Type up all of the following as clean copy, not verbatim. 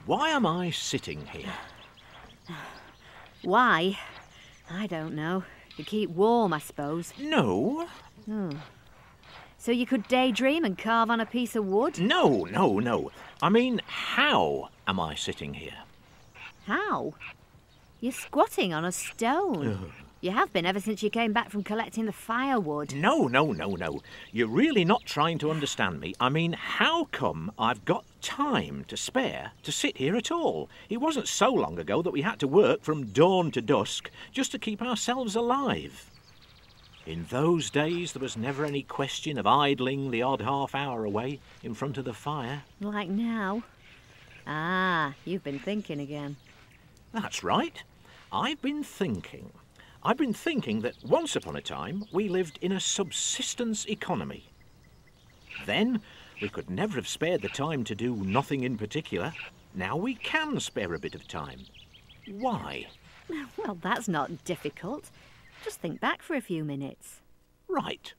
Why am I sitting here? Why? I don't know. To keep warm, I suppose. No. So you could daydream and carve on a piece of wood? No. I mean, how am I sitting here? How? You're squatting on a stone. You have been ever since you came back from collecting the firewood. No. You're really not trying to understand me. I mean, how come I've got time to spare to sit here at all? It wasn't so long ago that we had to work from dawn to dusk just to keep ourselves alive. In those days, there was never any question of idling the odd half hour away in front of the fire. Like now? Ah, you've been thinking again. That's right. I've been thinking that once upon a time we lived in a subsistence economy. Then we could never have spared the time to do nothing in particular. Now we can spare a bit of time. Why? Well, that's not difficult. Just think back for a few minutes. Right.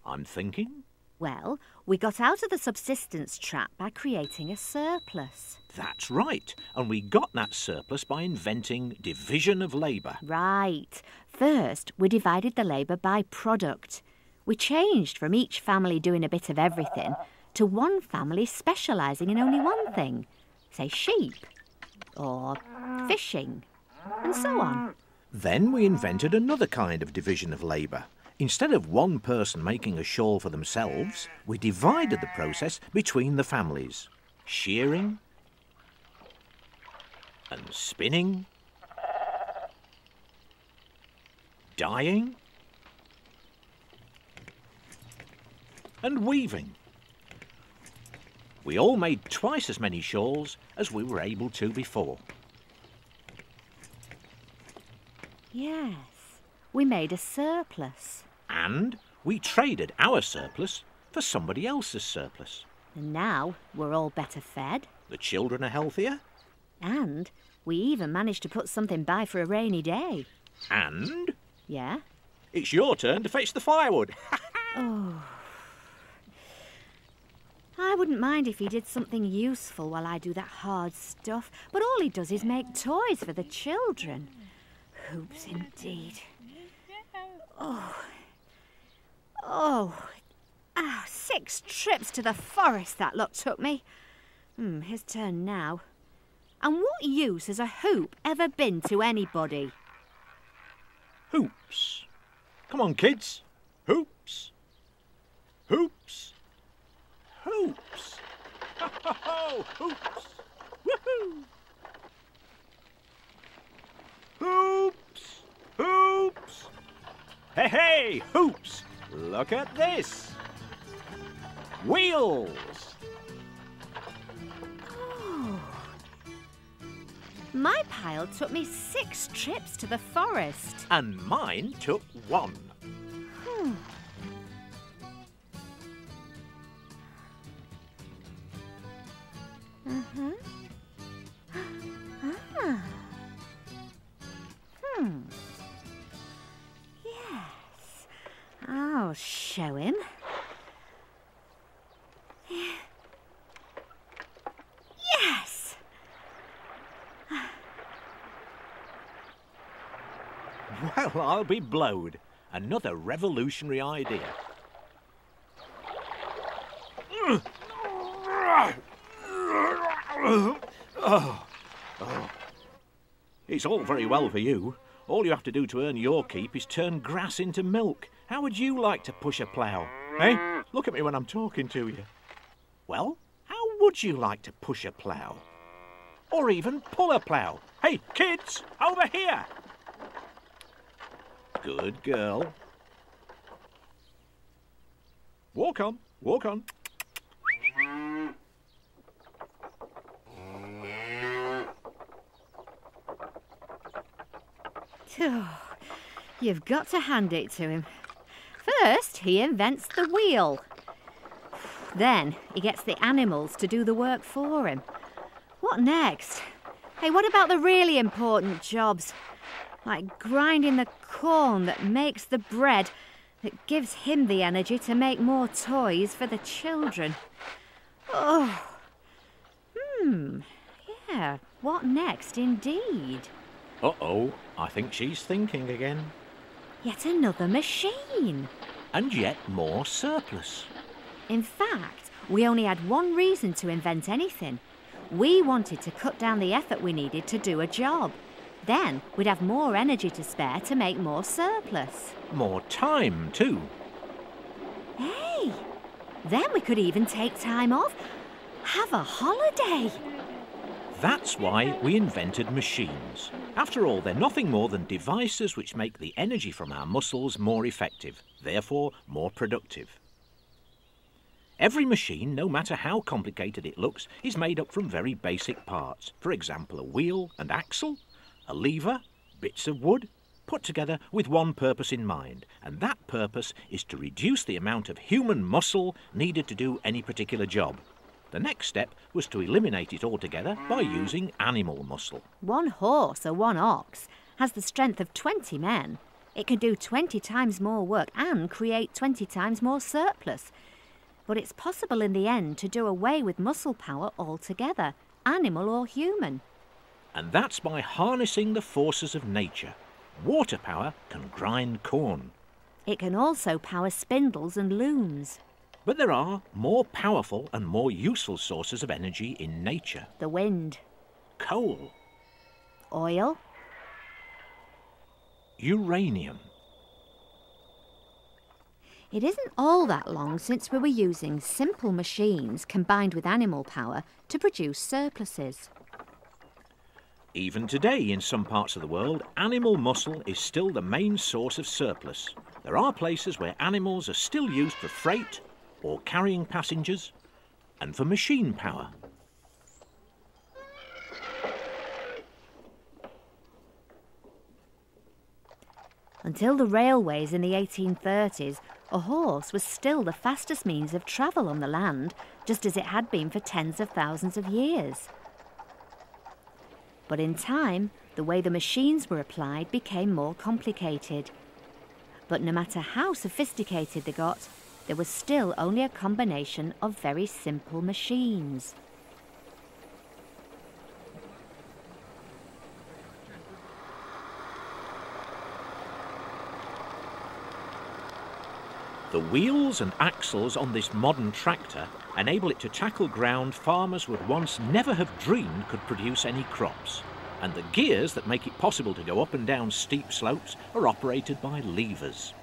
I'm thinking. Well, we got out of the subsistence trap by creating a surplus. That's right. And we got that surplus by inventing division of labour. Right. First, we divided the labour by product. We changed from each family doing a bit of everything to one family specialising in only one thing. Say sheep or fishing and so on. Then we invented another kind of division of labour. Instead of one person making a shawl for themselves, we divided the process between the families. Shearing and spinning, dyeing and weaving. We all made twice as many shawls as we were able to before. Yes, we made a surplus. And we traded our surplus for somebody else's surplus. And now we're all better fed. The children are healthier. And we even managed to put something by for a rainy day. And Yeah? it's your turn to fetch the firewood. Oh. I wouldn't mind if he did something useful while I do that hard stuff, but all he does is make toys for the children. Hoops indeed. Oh, 6 trips to the forest that lot took me. His turn now. And what use has a hoop ever been to anybody? Hoops. Come on, kids. Hoops. Hoops. Hoops. Ho-ho-ho! Hoops. Woohoo! Hoops. Hoops. Hey, hoops. Look at this. Wheels. Oh. My pile took me 6 trips to the forest. And mine took 1. Yes. I'll show him. Yes! Well, I'll be blowed. Another revolutionary idea. It's all very well for you. All you have to do to earn your keep is turn grass into milk. How would you like to push a plough? Hey, look at me when I'm talking to you. Well, how would you like to push a plough? Or even pull a plough? Hey, kids, over here! Good girl. Walk on, walk on. Oh, you've got to hand it to him. First, he invents the wheel. Then, he gets the animals to do the work for him. What next? Hey, what about the really important jobs? Like grinding the corn that makes the bread that gives him the energy to make more toys for the children. Oh, Yeah, what next indeed? Uh-oh, I think she's thinking again. Yet another machine. And yet more surplus. In fact, we only had one reason to invent anything. We wanted to cut down the effort we needed to do a job. Then we'd have more energy to spare to make more surplus. More time, too. Hey, then we could even take time off, have a holiday. That's why we invented machines. After all, they're nothing more than devices which make the energy from our muscles more effective, therefore more productive. Every machine, no matter how complicated it looks, is made up from very basic parts. For example, a wheel and axle, a lever, bits of wood, put together with one purpose in mind, and that purpose is to reduce the amount of human muscle needed to do any particular job. The next step was to eliminate it altogether by using animal muscle. One horse or one ox has the strength of 20 men. It can do 20 times more work and create 20 times more surplus. But it's possible in the end to do away with muscle power altogether, animal or human. And that's by harnessing the forces of nature. Water power can grind corn. It can also power spindles and looms. But there are more powerful and more useful sources of energy in nature. The wind. Coal. Oil. Uranium. It isn't all that long since we were using simple machines combined with animal power to produce surpluses. Even today, in some parts of the world, animal muscle is still the main source of surplus. There are places where animals are still used for freight or carrying passengers and for machine power. Until the railways in the 1830s, a horse was still the fastest means of travel on the land, just as it had been for tens of thousands of years. But in time, the way the machines were applied became more complicated. But no matter how sophisticated they got, there was still only a combination of very simple machines. The wheels and axles on this modern tractor enable it to tackle ground farmers would once never have dreamed could produce any crops. And the gears that make it possible to go up and down steep slopes are operated by levers.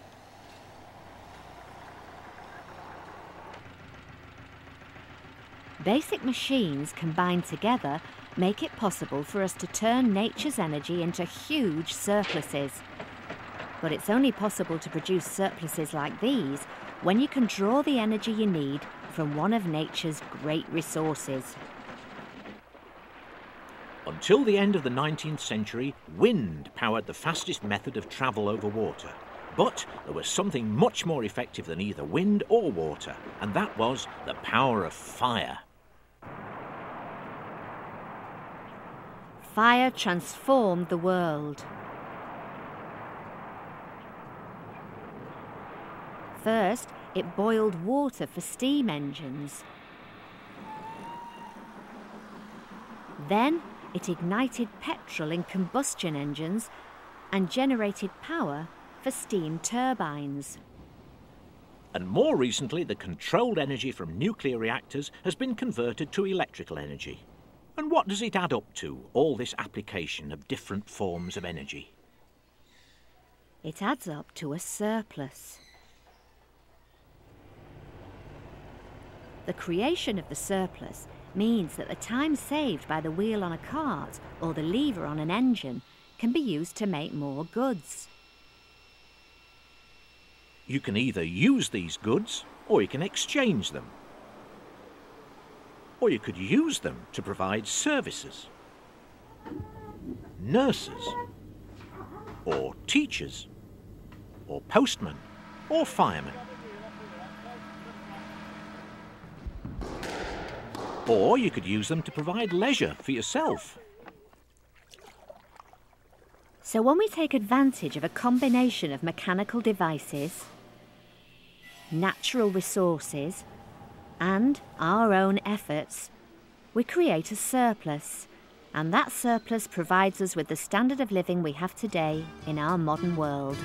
Basic machines combined together make it possible for us to turn nature's energy into huge surpluses. But it's only possible to produce surpluses like these when you can draw the energy you need from one of nature's great resources. Until the end of the 19th century, wind powered the fastest method of travel over water. But there was something much more effective than either wind or water, and that was the power of fire. Fire transformed the world. First, it boiled water for steam engines. Then, it ignited petrol in combustion engines and generated power for steam turbines. And more recently, the controlled energy from nuclear reactors has been converted to electrical energy. And what does it add up to, all this application of different forms of energy? It adds up to a surplus. The creation of the surplus means that the time saved by the wheel on a cart or the lever on an engine can be used to make more goods. You can either use these goods or you can exchange them. Or you could use them to provide services. Nurses, or teachers, or postmen, or firemen. Or you could use them to provide leisure for yourself. So when we take advantage of a combination of mechanical devices, natural resources, and our own efforts, we create a surplus, And that surplus provides us with the standard of living we have today in our modern world.